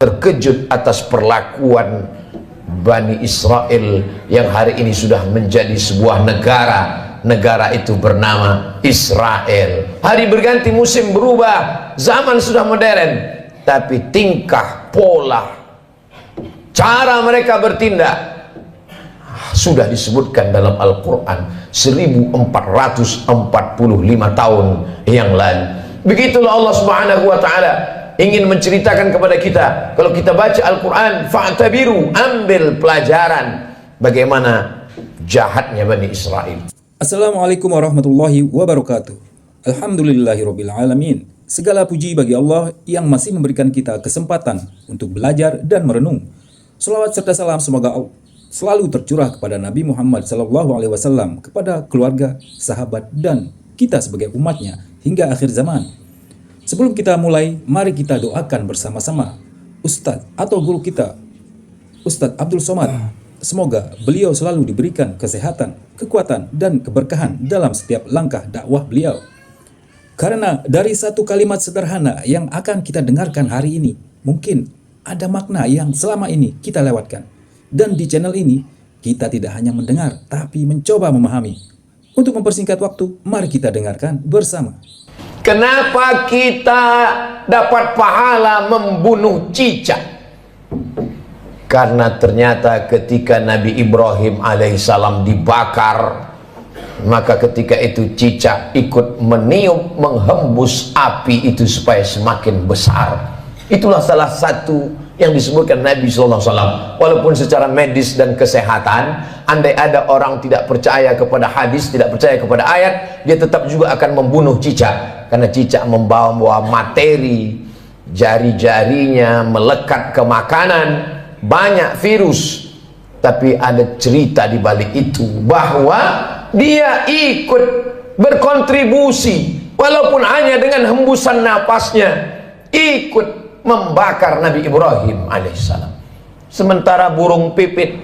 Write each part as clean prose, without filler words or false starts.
terkejut atas perlakuan Bani Israel yang hari ini sudah menjadi sebuah negara. Negara itu bernama Israel. Hari berganti, musim berubah, zaman sudah modern, tapi tingkah, pola, cara mereka bertindak sudah disebutkan dalam Al-Quran 1445 tahun yang lalu. Begitulah Allah Subhanahu wa ta'ala ingin menceritakan kepada kita. Kalau kita baca Al-Quran, fa'tabiru, ambil pelajaran bagaimana jahatnya Bani Israel. Assalamualaikum warahmatullahi wabarakatuh. Alhamdulillahirabbil alamin. Segala puji bagi Allah yang masih memberikan kita kesempatan untuk belajar dan merenung. Selawat serta salam semoga selalu tercurah kepada Nabi Muhammad SAW, kepada keluarga, sahabat, dan kita sebagai umatnya hingga akhir zaman. Sebelum kita mulai, mari kita doakan bersama-sama Ustadz atau guru kita, Ustadz Abdul Somad. Semoga beliau selalu diberikan kesehatan, kekuatan, dan keberkahan dalam setiap langkah dakwah beliau. Karena dari satu kalimat sederhana yang akan kita dengarkan hari ini, mungkin ada makna yang selama ini kita lewatkan. Dan di channel ini, kita tidak hanya mendengar, tapi mencoba memahami. Untuk mempersingkat waktu, mari kita dengarkan bersama. Kenapa kita dapat pahala membunuh cicak? Karena ternyata ketika Nabi Ibrahim alaihissalam dibakar, maka ketika itu cicak ikut meniup, menghembus api itu supaya semakin besar. Itulah salah satu yang disebutkan Nabi SAW. Walaupun secara medis dan kesehatan, andai ada orang tidak percaya kepada hadis, tidak percaya kepada ayat, dia tetap juga akan membunuh cicak. Karena cicak membawa materi, jari-jarinya melekat ke makanan, banyak virus. Tapi ada cerita di balik itu, bahwa dia ikut berkontribusi, walaupun hanya dengan hembusan napasnya, ikut membakar Nabi Ibrahim alaihissalam. Sementara burung pipit,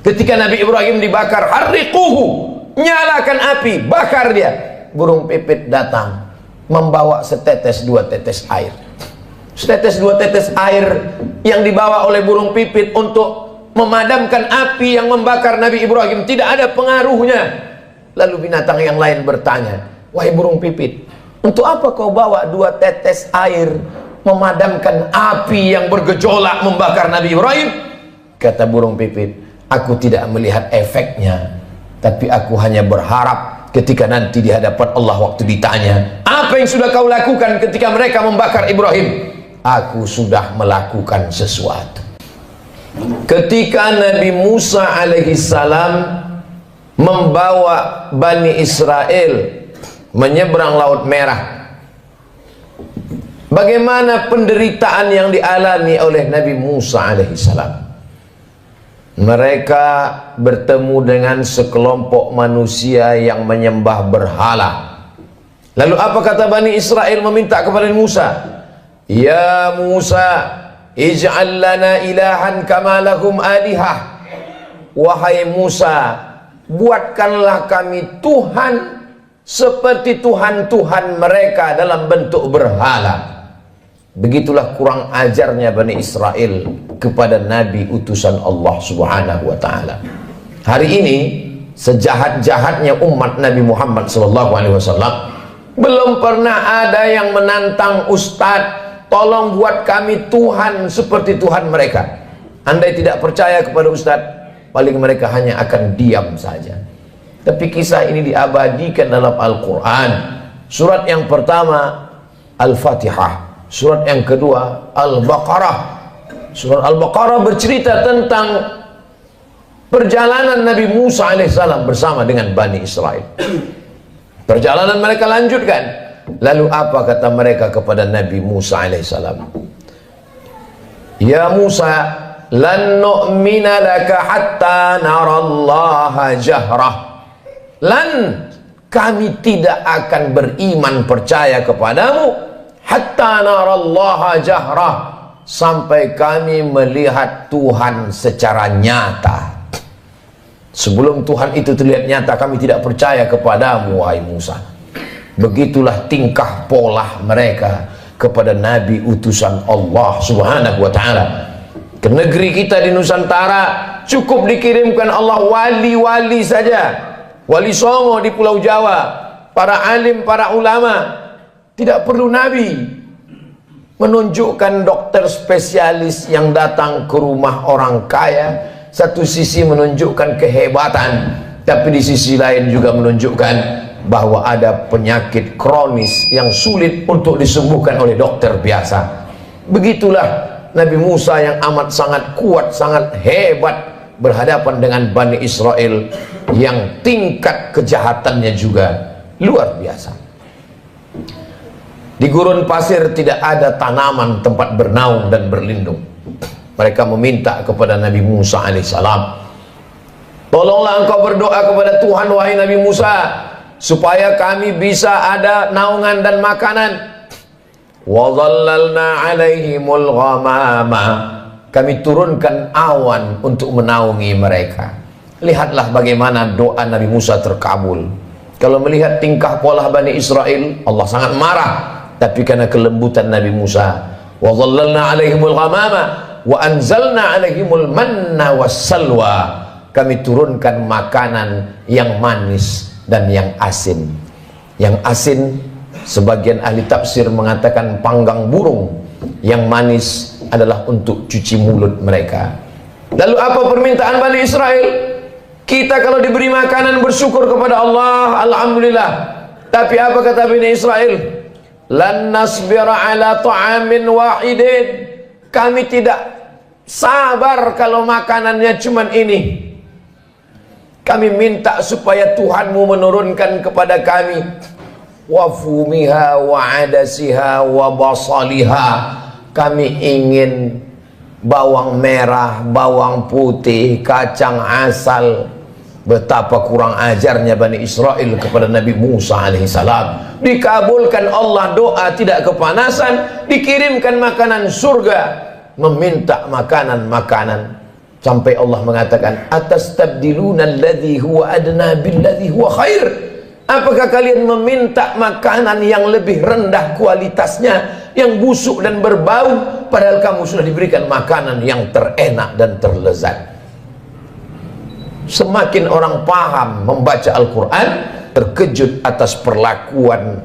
ketika Nabi Ibrahim dibakar, harriquhu, nyalakan api, bakar dia. Burung pipit datang membawa setetes dua tetes air. Setetes dua tetes air yang dibawa oleh burung pipit untuk memadamkan api yang membakar Nabi Ibrahim tidak ada pengaruhnya. Lalu binatang yang lain bertanya, wahai burung pipit, untuk apa kau bawa dua tetes air memadamkan api yang bergejolak membakar Nabi Ibrahim? Kata burung pipit, aku tidak melihat efeknya, tapi aku hanya berharap ketika nanti di hadapan Allah waktu ditanya, apa yang sudah kau lakukan ketika mereka membakar Ibrahim? Aku sudah melakukan sesuatu. Ketika Nabi Musa alaihissalam membawa Bani Israel menyeberang Laut Merah, bagaimana penderitaan yang dialami oleh Nabi Musa alaihissalam? Mereka bertemu dengan sekelompok manusia yang menyembah berhala. Lalu apa kata Bani Israel meminta kepada Musa? Ya Musa, ij'al lana ilahan kama lahum alihah. Wahai Musa, buatkanlah kami Tuhan seperti Tuhan-Tuhan mereka dalam bentuk berhala. Begitulah kurang ajarnya Bani Israel kepada Nabi utusan Allah Subhanahu wa ta'ala. Hari ini, sejahat-jahatnya umat Nabi Muhammad SAW, belum pernah ada yang menantang Ustadz, tolong buat kami Tuhan seperti Tuhan mereka. Andai tidak percaya kepada Ustadz, paling mereka hanya akan diam saja. Tapi kisah ini diabadikan dalam Al-Quran. Surat yang pertama Al-Fatihah, surat yang kedua Al-Baqarah. Surat Al-Baqarah bercerita tentang perjalanan Nabi Musa alaihissalam bersama dengan Bani Israel. Perjalanan mereka lanjutkan. Lalu apa kata mereka kepada Nabi Musa alaihissalam? Ya Musa, lan nu'mina laka hatta narallaha jahrah. Lan, kami tidak akan beriman percaya kepadamu hatta narallaha jahrah, sampai kami melihat Tuhan secara nyata. Sebelum Tuhan itu terlihat nyata, kami tidak percaya kepadamu wahai Musa. Begitulah tingkah pola mereka kepada Nabi utusan Allah Subhanahu wa ta'ala. Ke negeri kita di Nusantara cukup dikirimkan Allah wali-wali saja, wali songo di Pulau Jawa, para alim, para ulama. Tidak perlu Nabi. Menunjukkan dokter spesialis yang datang ke rumah orang kaya, satu sisi menunjukkan kehebatan, tapi di sisi lain juga menunjukkan bahwa ada penyakit kronis yang sulit untuk disembuhkan oleh dokter biasa. Begitulah Nabi Musa yang amat sangat kuat, sangat hebat berhadapan dengan Bani Israel yang tingkat kejahatannya juga luar biasa. Di gurun pasir tidak ada tanaman tempat bernaung dan berlindung. Mereka meminta kepada Nabi Musa alaihissalam, tolonglah engkau berdoa kepada Tuhan wahai Nabi Musa, supaya kami bisa ada naungan dan makanan. Wa dhallalna alaihimul ghamama, kami turunkan awan untuk menaungi mereka. Lihatlah bagaimana doa Nabi Musa terkabul. Kalau melihat tingkah pola Bani Israel, Allah sangat marah. Tapi karena kelembutan Nabi Musa, wa dhallalna alaihimul ghamama wa anzalna alaihimul manna wassalwa, kami turunkan makanan yang manis dan yang asin. Yang asin sebagian ahli tafsir mengatakan panggang burung, yang manis adalah untuk cuci mulut mereka. Lalu apa permintaan Bani Israel? Kita kalau diberi makanan bersyukur kepada Allah, alhamdulillah. Tapi apa kata Bani Israel? Lan nasbira ala ta'amin wahidin, kami tidak sabar kalau makanannya cuman ini. Kami minta supaya Tuhanmu menurunkan kepada kami wa fumiha wa adasiha wa basaliha, kami ingin bawang merah, bawang putih, kacang asal. Betapa kurang ajarnya Bani Israel kepada Nabi Musa alaihissalam. Dikabulkan Allah doa, tidak kepanasan, dikirimkan makanan surga, meminta makanan-makanan. Sampai Allah mengatakan, atastabdiluna alladhi huwa adna billadhi huwa khair. Apakah kalian meminta makanan yang lebih rendah kualitasnya, yang busuk dan berbau, padahal kamu sudah diberikan makanan yang terenak dan terlezat. Semakin orang paham membaca Al-Quran, terkejut atas perlakuan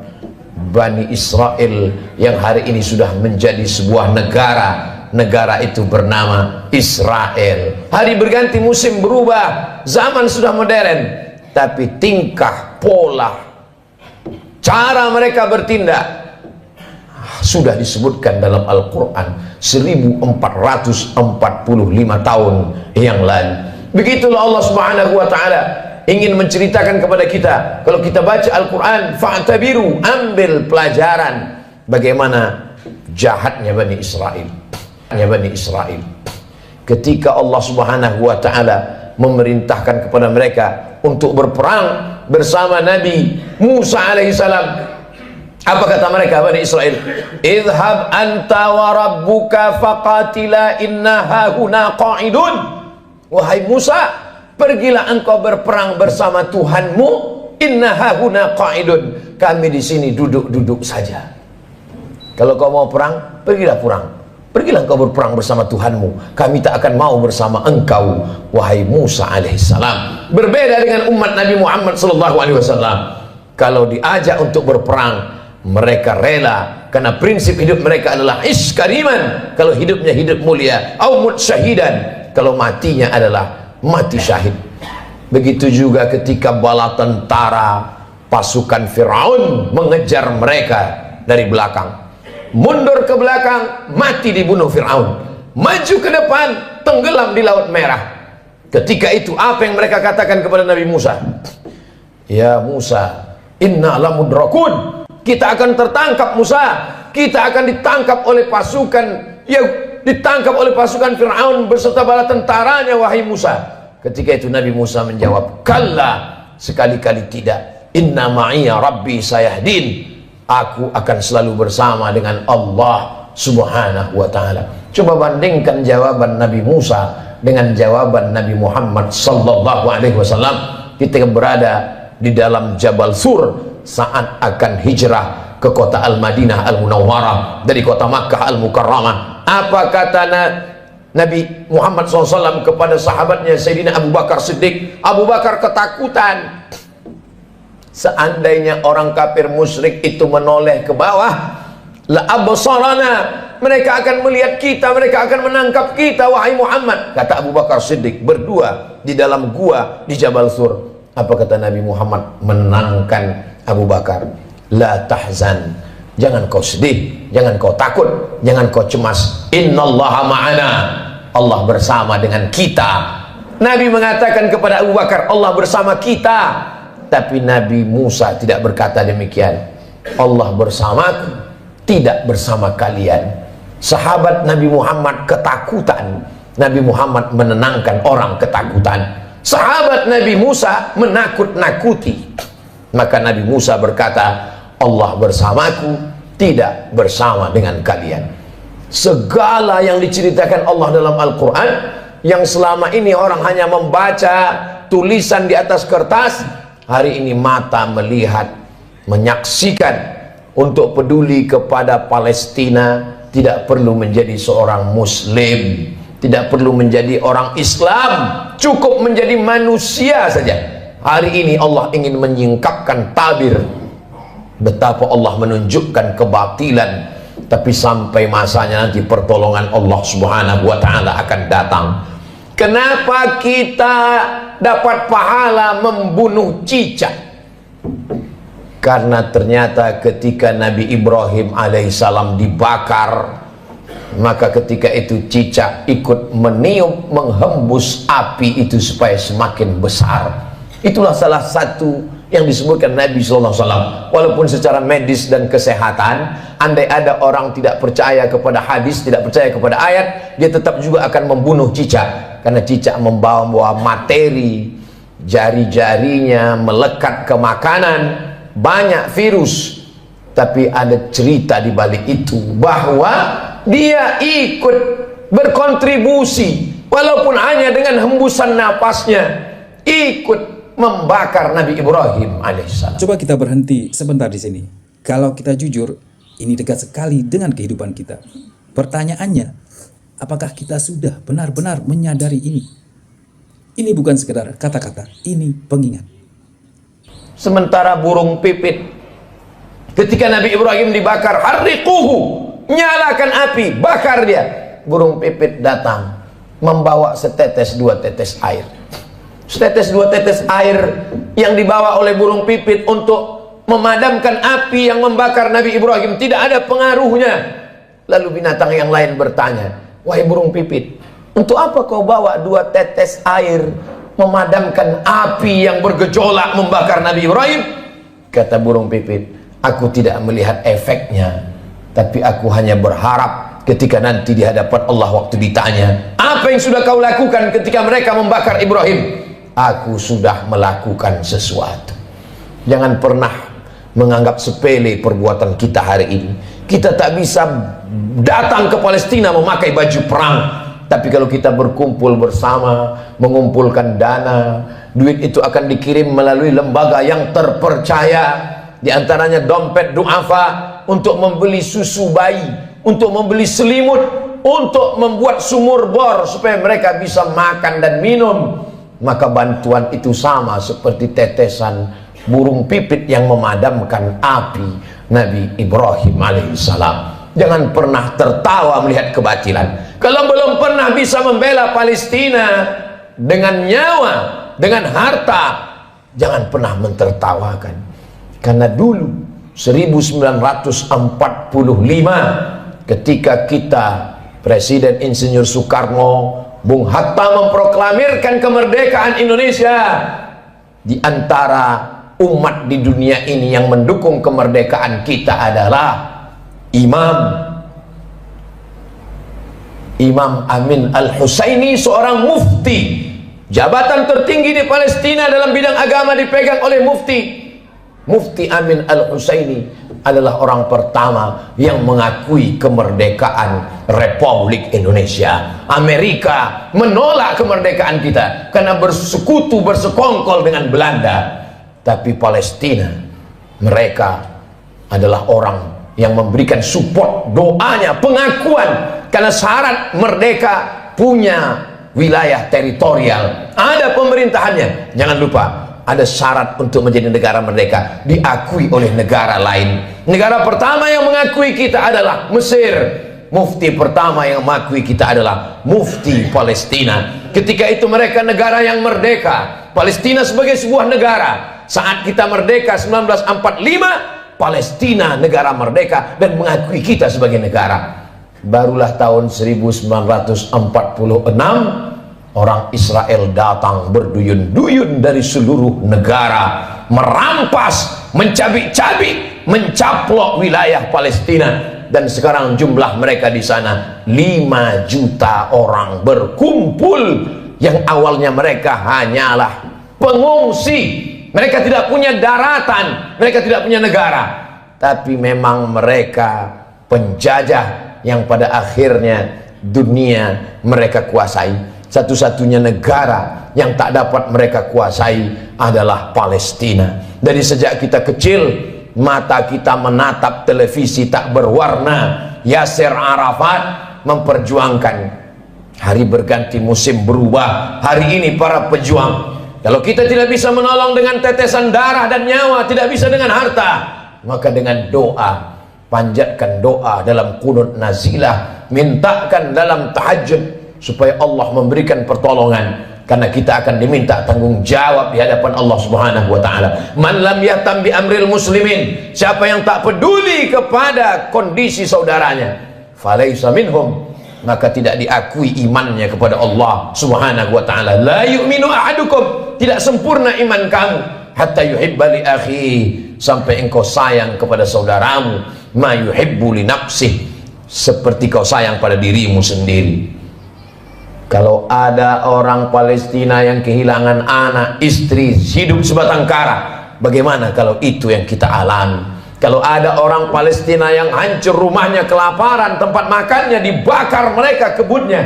Bani Israel yang hari ini sudah menjadi sebuah negara. Negara itu bernama Israel. Hari berganti, musim berubah, zaman sudah modern, tapi tingkah, pola, cara mereka bertindak sudah disebutkan dalam Al-Quran 1445 tahun yang lalu. Begitulah Allah Subhanahu wa ta'ala ingin menceritakan kepada kita. Kalau kita baca Al-Quran, fa'tabiru, ambil pelajaran bagaimana jahatnya Bani Israel. Bani Israel ketika Allah Subhanahu wa ta'ala memerintahkan kepada mereka untuk berperang bersama Nabi Musa alaihissalam. Apa kata mereka Bani Israel? Idhab anta wa rabbuka faqatila inna hahuna qa'idun. Wahai Musa, pergilah engkau berperang bersama Tuhanmu. Inna hahuna qa'idun, kami di sini duduk-duduk saja. Kalau kau mau perang, pergilah perang. Pergilah engkau berperang bersama Tuhanmu. Kami tak akan mau bersama engkau, wahai Musa alaihissalam. Berbeda dengan umat Nabi Muhammad sallallahu alaihi wasallam. Kalau diajak untuk berperang, mereka rela, karena prinsip hidup mereka adalah ish kariman. Kalau hidupnya hidup mulia, au mut syahidan, kalau matinya adalah mati syahid. Begitu juga ketika bala tentara pasukan Firaun mengejar mereka dari belakang, mundur ke belakang, mati dibunuh Firaun. Maju ke depan, tenggelam di Laut Merah. Ketika itu apa yang mereka katakan kepada Nabi Musa? Ya Musa, inna lamudrakun, kita akan tertangkap Musa, kita akan ditangkap oleh pasukan, ya ditangkap oleh pasukan Fir'aun beserta bala tentaranya wahai Musa. Ketika itu Nabi Musa menjawab, kalla, sekali-kali tidak, inna ma'iya rabbi sayahdin, aku akan selalu bersama dengan Allah Subhanahu wa ta'ala. Coba bandingkan jawaban Nabi Musa dengan jawaban Nabi Muhammad sallallahu alaihi wasallam ketika berada di dalam Jabal Sur saat akan hijrah ke kota Al-Madinah Al-Munawwarah, dari kota Makkah Al-Mukarramah. Apa kata Nabi Muhammad SAW kepada sahabatnya Sayyidina Abu Bakar Siddiq? Abu Bakar ketakutan. Seandainya orang kafir musyrik itu menoleh ke bawah, la absarana, mereka akan melihat kita, mereka akan menangkap kita wahai Muhammad. Kata Abu Bakar Siddiq berdua di dalam gua di Jabal Sur. Apa kata Nabi Muhammad menenangkan Abu Bakar? La tahzan, jangan kau sedih, jangan kau takut, jangan kau cemas. Innallaha ma'ana, Allah bersama dengan kita. Nabi mengatakan kepada Abu Bakar, Allah bersama kita. Tapi Nabi Musa tidak berkata demikian. Allah bersamaku, tidak bersama kalian. Sahabat Nabi Muhammad ketakutan, Nabi Muhammad menenangkan orang ketakutan. Sahabat Nabi Musa menakut-nakuti, maka Nabi Musa berkata, Allah bersamaku, tidak bersama dengan kalian. Segala yang diceritakan Allah dalam Al-Quran, yang selama ini orang hanya membaca tulisan di atas kertas, hari ini mata melihat, menyaksikan. Untuk peduli kepada Palestina tidak perlu menjadi seorang Muslim, tidak perlu menjadi orang Islam, cukup menjadi manusia saja. Hari ini Allah ingin menyingkapkan tabir betapa Allah menunjukkan kebatilan, tapi sampai masanya nanti pertolongan Allah Subhanahu wa Ta'ala akan datang. Kenapa kita dapat pahala membunuh cicak? Karena ternyata ketika Nabi Ibrahim alaihissalam dibakar, maka ketika itu cicak ikut meniup, menghembus api itu supaya semakin besar. Itulah salah satu yang disebutkan Nabi SAW. Walaupun secara medis dan kesehatan, andai ada orang tidak percaya kepada hadis, tidak percaya kepada ayat, dia tetap juga akan membunuh cicak. Karena cicak membawa materi, jari-jarinya melekat ke makanan, banyak virus. Tapi ada cerita di balik itu, bahwa dia ikut berkontribusi, walaupun hanya dengan hembusan napasnya, ikut membakar Nabi Ibrahim alaihissalam. Coba kita berhenti sebentar di sini. Kalau kita jujur, ini dekat sekali dengan kehidupan kita. Pertanyaannya, apakah kita sudah benar-benar menyadari ini? Ini bukan sekedar kata-kata, ini pengingat. Sementara burung pipit, ketika Nabi Ibrahim dibakar, harriquhu, nyalakan api, bakar dia. Burung pipit datang, membawa setetes dua tetes air. Setetes dua tetes air yang dibawa oleh burung pipit untuk memadamkan api yang membakar Nabi Ibrahim tidak ada pengaruhnya. Lalu binatang yang lain bertanya, wahai burung pipit, untuk apa kau bawa dua tetes air memadamkan api yang bergejolak membakar Nabi Ibrahim? Kata burung pipit, aku tidak melihat efeknya, tapi aku hanya berharap ketika nanti di hadapan Allah waktu ditanya, apa yang sudah kau lakukan ketika mereka membakar Ibrahim? Aku sudah melakukan sesuatu. Jangan pernah menganggap sepele perbuatan kita hari ini. Kita tak bisa datang ke Palestina memakai baju perang, tapi kalau kita berkumpul bersama, mengumpulkan dana, duit itu akan dikirim melalui lembaga yang terpercaya, di antaranya dompet duafa, untuk membeli susu bayi, untuk membeli selimut, untuk membuat sumur bor supaya mereka bisa makan dan minum. Maka bantuan itu sama seperti tetesan burung pipit yang memadamkan api Nabi Ibrahim alaihissalam. Jangan pernah tertawa melihat kebatilan. Kalau belum pernah bisa membela Palestina dengan nyawa, dengan harta, jangan pernah mentertawakan. Karena dulu 1945 ketika kita Presiden Insinyur Soekarno, Bung Hatta memproklamirkan kemerdekaan Indonesia, di antara umat di dunia ini yang mendukung kemerdekaan kita adalah Imam Amin Al-Husaini, seorang mufti. Jabatan tertinggi di Palestina dalam bidang agama dipegang oleh Mufti Amin Al-Husaini adalah orang pertama yang mengakui kemerdekaan Republik Indonesia. Amerika menolak kemerdekaan kita karena bersekutu, bersekongkol dengan Belanda. Tapi Palestina, mereka adalah orang yang memberikan support, doanya, pengakuan, karena syarat merdeka punya wilayah teritorial, ada pemerintahannya. Jangan lupa, ada syarat untuk menjadi negara merdeka, diakui oleh negara lain. Negara pertama yang mengakui kita adalah Mesir. Mufti pertama yang mengakui kita adalah Mufti Palestina. Ketika itu mereka negara yang merdeka, Palestina sebagai sebuah negara. Saat kita merdeka 1945, Palestina negara merdeka dan mengakui kita sebagai negara. Barulah tahun 1946 orang Israel datang berduyun-duyun dari seluruh negara, merampas, mencabik-cabik, mencaplok wilayah Palestina. Dan sekarang jumlah mereka di sana 5 juta orang berkumpul, yang awalnya mereka hanyalah pengungsi. Mereka tidak punya daratan, mereka tidak punya negara, tapi memang mereka penjajah yang pada akhirnya dunia mereka kuasai. Satu-satunya negara yang tak dapat mereka kuasai adalah Palestina. Dari sejak kita kecil, mata kita menatap televisi tak berwarna. Yasser Arafat memperjuangkan hari berganti, musim berubah. Hari ini para pejuang, kalau kita tidak bisa menolong dengan tetesan darah dan nyawa, tidak bisa dengan harta, maka dengan doa, panjatkan doa dalam qunut nazilah, mintakan dalam tahajud supaya Allah memberikan pertolongan. Karena kita akan diminta tanggung jawab di hadapan Allah Subhanahu wa taala. Man lam yahtam bi amril muslimin, siapa yang tak peduli kepada kondisi saudaranya, falaisa minhum, maka tidak diakui imannya kepada Allah Subhanahu wa taala. La yu'minu ahadukum, tidak sempurna iman kamu, hatta yuhibba li akhi, sampai engkau sayang kepada saudaramu, ma yuhibbu li nafsih, seperti kau sayang pada dirimu sendiri. Kalau ada orang Palestina yang kehilangan anak, istri, hidup sebatang kara, bagaimana kalau itu yang kita alami? Kalau ada orang Palestina yang hancur rumahnya, kelaparan, tempat makannya dibakar mereka kebunnya,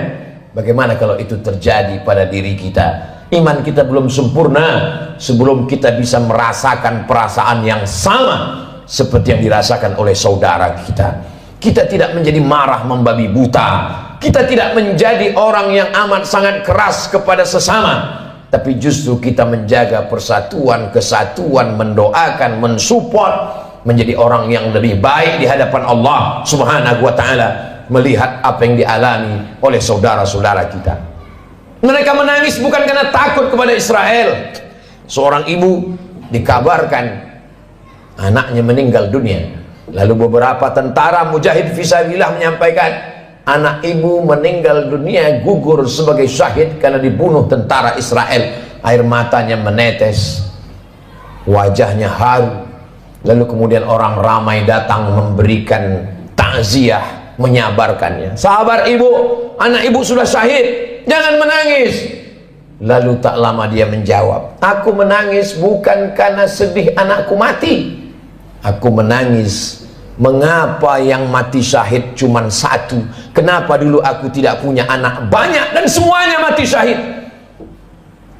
bagaimana kalau itu terjadi pada diri kita? Iman kita belum sempurna sebelum kita bisa merasakan perasaan yang sama seperti yang dirasakan oleh saudara kita. Kita tidak menjadi marah membabi buta, kita tidak menjadi orang yang amat sangat keras kepada sesama, tapi justru kita menjaga persatuan, kesatuan, mendoakan, mensupport, menjadi orang yang lebih baik di hadapan Allah Subhanahu wa taala, melihat apa yang dialami oleh saudara-saudara kita. Mereka menangis bukan karena takut kepada Israel. Seorang ibu dikabarkan anaknya meninggal dunia. Lalu beberapa tentara mujahid fisabilillah menyampaikan, anak ibu meninggal dunia, gugur sebagai syahid karena dibunuh tentara Israel. Air matanya menetes, wajahnya haru. Lalu kemudian orang ramai datang memberikan takziah, menyabarkannya. Sabar ibu, anak ibu sudah syahid, jangan menangis. Lalu tak lama dia menjawab, aku menangis bukan karena sedih anakku mati, aku menangis, mengapa yang mati syahid cuma satu? Kenapa dulu aku tidak punya anak banyak dan semuanya mati syahid?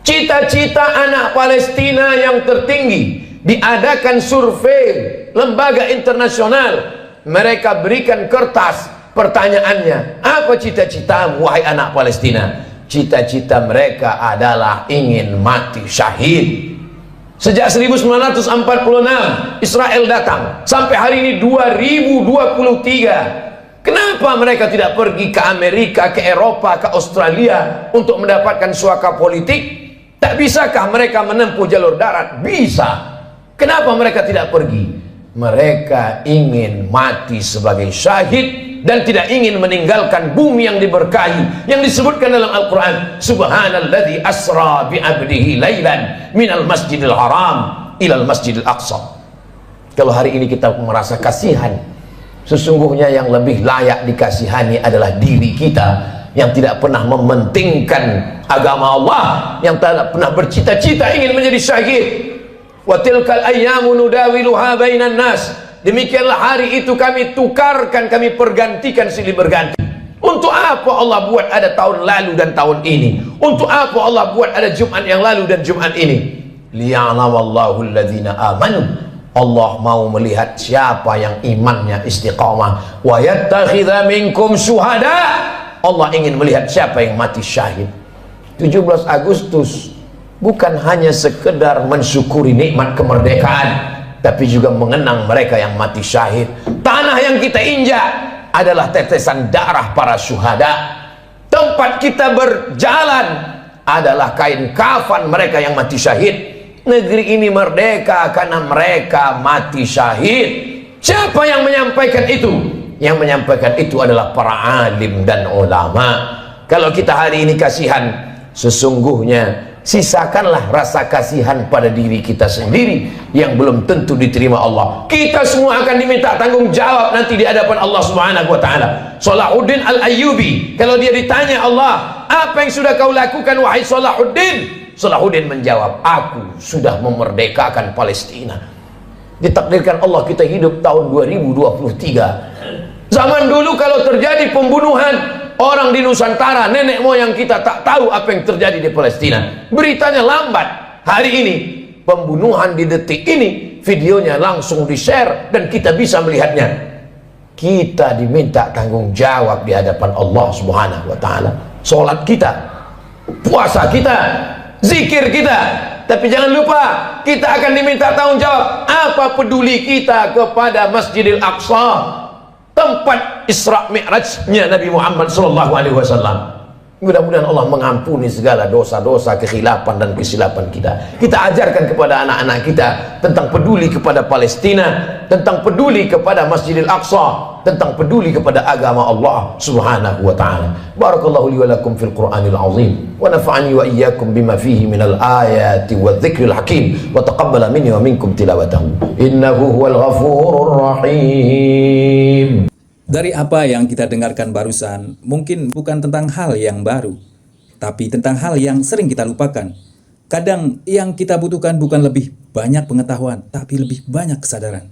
Cita-cita anak Palestina yang tertinggi, diadakan survei lembaga internasional, mereka berikan kertas, pertanyaannya, apa cita-citamu wahai anak Palestina? Cita-cita mereka adalah ingin mati syahid. Sejak 1946 Israel datang sampai hari ini 2023. Kenapa mereka tidak pergi ke Amerika, ke Eropa, ke Australia untuk mendapatkan suaka politik? Tak bisakah mereka menempuh jalur darat? Bisa. Kenapa mereka tidak pergi? Mereka ingin mati sebagai syahid dan tidak ingin meninggalkan bumi yang diberkahi, yang disebutkan dalam Al-Quran, subhanalladzi asra bi'abdihi laylan minal masjidil haram ilal masjidil aqsa. Kalau hari ini kita merasa kasihan, sesungguhnya yang lebih layak dikasihani adalah diri kita yang tidak pernah mementingkan agama Allah, yang tidak pernah bercita-cita ingin menjadi syahid. Wa tilkal ayyamu nudawiluha bainan nas, demikianlah hari itu kami tukarkan, kami pergantikan silih berganti. Untuk apa Allah buat ada tahun lalu dan tahun ini? Untuk apa Allah buat ada Jumat yang lalu dan Jumat ini? Liya'lamallahu alladhina amanu Allah mau melihat siapa yang imannya istiqamah. Wa yattakhidha minkum syuhada. Allah ingin melihat siapa yang mati syahid. 17 Agustus bukan hanya sekedar mensyukuri nikmat kemerdekaan, tapi juga mengenang mereka yang mati syahid. Tanah yang kita injak adalah tetesan darah para syuhada. Tempat kita berjalan adalah kain kafan mereka yang mati syahid. Negeri ini merdeka karena mereka mati syahid. Siapa yang menyampaikan itu? Yang menyampaikan itu adalah para alim dan ulama. Kalau kita hari ini kasihan, sesungguhnya sisakanlah rasa kasihan pada diri kita sendiri yang belum tentu diterima Allah. Kita semua akan diminta tanggung jawab nanti di hadapan Allah Subhanahu wa taala. Salahuddin Al-Ayyubi, kalau dia ditanya Allah, apa yang sudah kau lakukan wahai Salahuddin? Salahuddin menjawab, aku sudah memerdekakan Palestina. Ditakdirkan Allah kita hidup tahun 2023. Zaman dulu kalau terjadi pembunuhan orang di Nusantara, nenek moyang kita tak tahu apa yang terjadi di Palestina. Beritanya lambat. Hari ini pembunuhan di detik ini, videonya langsung di-share dan kita bisa melihatnya. Kita diminta tanggung jawab di hadapan Allah Subhanahu wa taala. Salat kita, puasa kita, zikir kita, tapi jangan lupa kita akan diminta tanggung jawab. Apa peduli kita kepada Masjidil Aqsa, tempat Isra Mi'rajnya Nabi Muhammad SAW. Mudah-mudahan Allah mengampuni segala dosa-dosa, kekhilafan dan kesilapan kita. Kita ajarkan kepada anak-anak kita tentang peduli kepada Palestina, tentang peduli kepada Masjidil Aqsa, tentang peduli kepada agama Allah Subhanahu wa taala. Barakallahu li wa lakum fil Qur'anil azim wa nafa'ani wa iyyakum bima fihi minal ayati wadh-dhikril hakim wa taqabbala minni wa minkum tilawatahu innahu huwal ghafurur rahim. Dari apa yang kita dengarkan barusan, mungkin bukan tentang hal yang baru, tapi tentang hal yang sering kita lupakan. Kadang yang kita butuhkan bukan lebih banyak pengetahuan, tapi lebih banyak kesadaran.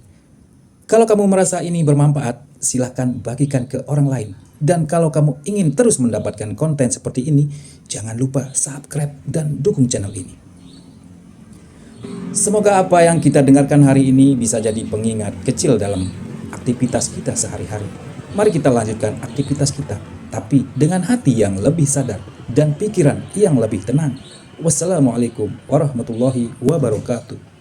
Kalau kamu merasa ini bermanfaat, silahkan bagikan ke orang lain. Dan kalau kamu ingin terus mendapatkan konten seperti ini, jangan lupa subscribe dan dukung channel ini. Semoga apa yang kita dengarkan hari ini bisa jadi pengingat kecil dalam aktivitas kita sehari-hari. Mari kita lanjutkan aktivitas kita, tapi dengan hati yang lebih sadar dan pikiran yang lebih tenang. Wassalamualaikum warahmatullahi wabarakatuh.